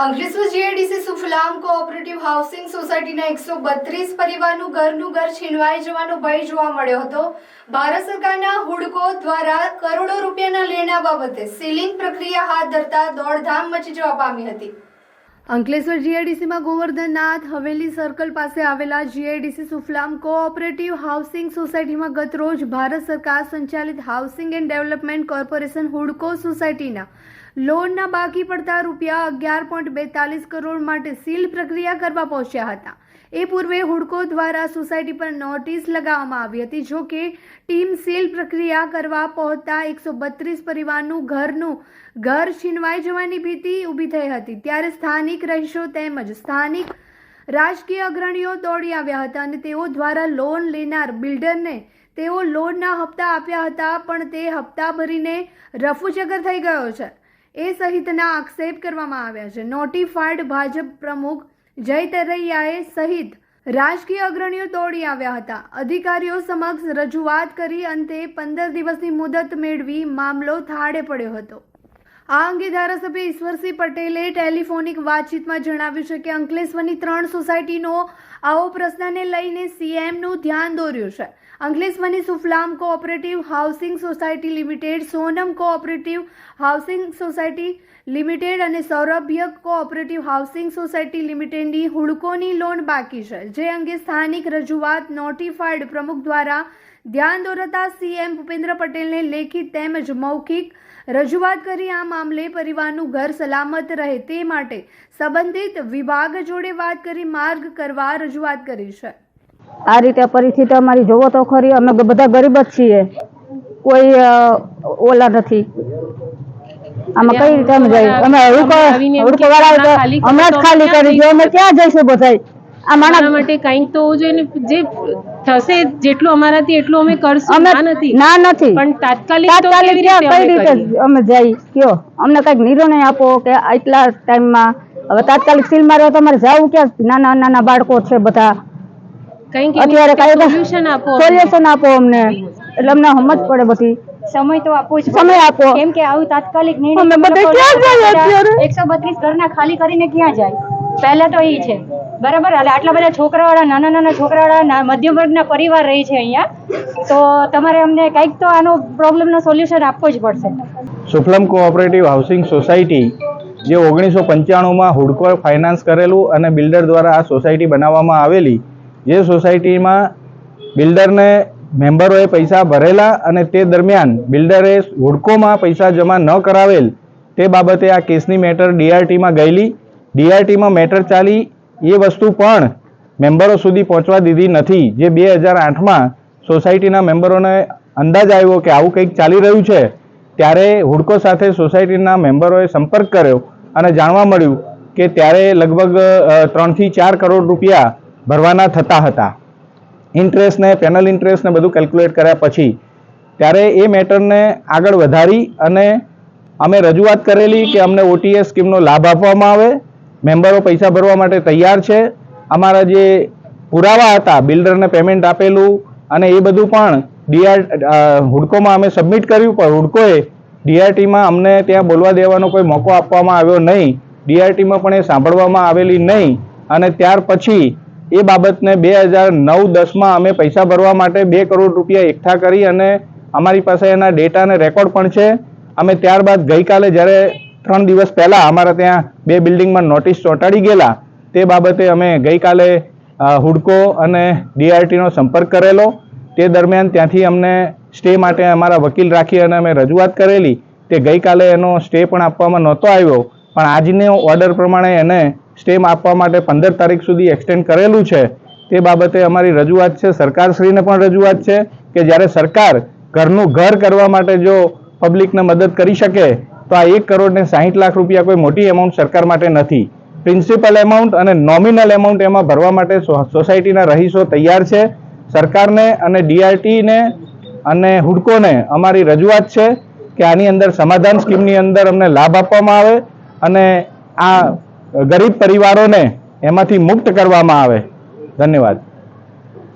Ankleshwar GIDC Sufalam cooperative housing સોસાયટીના 132 પરિવારનું ઘર છીનવાઈ જવાનો ભય જોવા મળ્યો હતો। ભારત સરકારના હુડકો દ્વારા કરોડો રૂપિયાના લેણા બાબતે સીલિંગ પ્રક્રિયા હાથ ધરતા દોડધામ મચી જવા પામી હતી। અંકલેશ્વર જીઆઈડીસીમાં ગોવર્ધનનાથ હવેલી સર્કલ પાસે આવેલા જીઆઈડીસી સુફલામ કોઓપરેટિવ હાઉસિંગ સોસાયટીમાં ગતરોજ ભારત સરકાર સંચાલિત હાઉસિંગ એન્ડ ડેવલપમેન્ટ કોર્પોરેશન હુડકો સોસાયટીના લોનના બાકી પડતા રૂપિયા 11.42 કરોડ માટે સીલ પ્રક્રિયા કરવા પહોંચ્યા હતા। એ પૂર્વે હુડકો દ્વારા સોસાયટી પર નોટિસ લગાવવામાં આવી હતી। જો કે ટીમ સીલ પ્રક્રિયા કરવા પહોંચતા 132 પરિવારનું ઘર છીનવાઈ જવાની ભીતિ ઊભી થઈ હતી। ત્યારે સ્થાનિક રહીશો તેમજ સ્થાનિક રાજકીય અગ્રણીઓ દોડી આવ્યા હતા અને તેઓ દ્વારા લોન લેનાર બિલ્ડરને તેઓ લોનના હપ્તા આપ્યા હતા, પણ તે હપ્તા ભરીને રફુચક્કર થઈ ગયો છે એ સહિતના આક્ષેપ કરવામાં આવ્યા છે। નોટિફાઈડ ભાજપ પ્રમુખ જય તરૈયાએ સહિત રાજકીય અગ્રણીઓ દોડી આવ્યા હતા। અધિકારીઓ સમક્ષ રજૂઆત કરી અંતે 15 દિવસની મુદત મેળવી મામલો થાળે પડ્યો હતો। આ અંગે ધારાસભ્ય ઈશ્વરસિંહ પટેલે ટેલિફોનિક વાતચીતમાં જણાવ્યું છે કે અંકલેશ્વરની 3 સોસાયટીનો આવો પ્રશ્નને લઈને સીએમનું ધ્યાન દોર્યું છે। અંકલેશ્વરની Suphalam cooperative housing society limited, Sonam cooperative housing society limited અને સૌરભ્ય કોઓપરેટિવ હાઉસિંગ સોસાયટી લિમિટેડની હુડકોની લોન બાકી છે, જે અંગે સ્થાનિક રજૂઆત નોટિફાઈડ પ્રમુખ દ્વારા ધ્યાન દોરતા સીએમ ભૂપેન્દ્ર પટેલને લેખિત તેમજ મૌખિક રજૂઆત કરી આ મામલે પરિવારનું ઘર સલામત રહે તે માટે સંબંધિત વિભાગ જોડે વાત કરી માર્ગ કરવા રજૂઆત કરી છે। આ રીતે પરિસ્થિતિ અમારી જોવો તો ખરી, અમે બધા ગરીબ જ છીએ, કોઈ ઓલા નથી। આમાં કઈ રીતે અમે જઈએ? અમે હુડકો વાળા અમે જ ખાલી કરી દો, અમે ક્યાં જઈશું બધાય? આ માણસ માટે કંઈક તો જોઈને જે થશે જેટલું અમારાથી એટલું અમે કરશું। ના નથી પણ તાત્કાલિક કઈ રીતે અમે જઈ કયો? અમને કઈક નિર્ણય આપો કે આટલા ટાઈમમાં હવે તાત્કાલિક સીલ માર્યો તમારે જવું ક્યાં? નાના નાના બાળકો છે બધા, અત્યારે કઈ સોલ્યુશન આપો અમને, એટલે અમને સમજ પડે બધી। સમય તો આપો, સમય આપો, કેમ કે આવું તાત્કાલિક અમે બધા ક્યાં જઈએ અત્યારે? 132 ઘરના ખાલી કરીને ક્યાં જાય? પહેલા તો એ છે બરાબર। આટલા બધા છોકરાવાળા, નાના છોકરાવાળા મધ્યમ વર્ગના પરિવાર રહી છે અહીંયા, તો તમારે અમને કંઈક તો આનો પ્રોબ્લેમનો સોલ્યુશન આપવો જ પડશે। સુફલામ કોઓપરેટિવ હાઉસિંગ સોસાયટી જે 1995માં હુડકો ફાઇનાન્સ કરેલું અને બિલ્ડર દ્વારા આ સોસાયટી બનાવવામાં આવેલી, જે સોસાયટીમાં બિલ્ડરને મેમ્બરોએ પૈસા ભરેલા અને તે દરમિયાન બિલ્ડરે હુડકોમાં પૈસા જમા ન કરાવેલ તે બાબતે આ કેસની મેટર ડીઆરટીમાં ગયેલી। ડીઆરટીમાં મેટર ચાલી, એ વસ્તુ પણ મેમ્બરો સુધી પહોંચવા દીધી નથી। જે 2008માં સોસાયટીના મેમ્બરોને અંદાજ આવ્યો કે આવું કંઈક ચાલી રહ્યું છે, ત્યારે હુડકો સાથે સોસાયટીના મેમ્બરોએ સંપર્ક કર્યો અને જાણવા મળ્યું કે ત્યારે લગભગ 3 થી 4 કરોડ રૂપિયા ભરવાના થતા હતા, ઇન્ટરેસ્ટ ને પેનલ ઇન્ટરેસ્ટ ને બધું કેલ્ક્યુલેટ કર્યા પછી। ત્યારે એ મેટરને આગળ વધારી અને અમે રજૂઆત કરેલી કે અમને ઓટીએસ સ્કીમનો લાભ આપવામાં આવે, મેમ્બરો પૈસા ભરવા માટે તૈયાર છે। અમારા જે પુરાવા હતા, બિલ્ડરને પેમેન્ટ આપેલું અને એ બધું પણ હુડકોમાં અમે સબમિટ કર્યું, પણ હુડકોએ ડીઆરટીમાં અમને ત્યાં બોલવા દેવાનો કોઈ મોકો આપવામાં આવ્યો નહીં। ડીઆરટીમાં પણ એ સાંભળવામાં આવેલી નહીં અને ત્યાર પછી એ બાબતને 2009-10માં અમે પૈસા ભરવા માટે 2 કરોડ રૂપિયા એકઠા કરી અને અમારી પાસે એના ડેટા અને રેકોર્ડ પણ છે। અમે ત્યારબાદ ગઈકાલે જ્યારે 3 દિવસ પહેલાં અમારા ત્યાં 2 બિલ્ડિંગમાં નોટિસ ચોંટાડી ગયેલા, તે બાબતે અમે ગઈકાલે હુડકો અને ડીઆરટીનો સંપર્ક કરેલો। તે દરમિયાન ત્યાંથી અમને સ્ટે માટે અમારા વકીલ રાખી અને અમે રજૂઆત કરેલી। તે ગઈકાલે એનો સ્ટે પણ આપવામાં નહોતો આવ્યો, પણ આજનો ઓર્ડર પ્રમાણે એને સ્ટે આપવા માટે 15 તારીખ સુધી એક્સટેન્ડ કરેલું છે। તે બાબતે અમારી રજૂઆત છે, સરકારશ્રીને પણ રજૂઆત છે કે જ્યારે સરકાર ઘર કરવા માટે જો પબ્લિકને મદદ કરી શકે તો આ 1 કરોડ ને 60 લાખ રૂપિયા કોઈ મોટી એમાઉન્ટ સરકાર માટે નથી। પ્રિન્સિપલ એમાઉન્ટ અને નોમિનલ એમાઉન્ટ એમાં ભરવા માટે સોસાયટીના રહીશો તૈયાર છે। સરકારને અને ડીઆરટીને અને હુડકોને અમારી રજૂઆત છે કે આની અંદર સમાધાન સ્કીમની અંદર અમને લાભ આપવામાં આવે અને આ ગરીબ પરિવારોને એમાંથી મુક્ત કરવામાં આવે। ધન્યવાદ।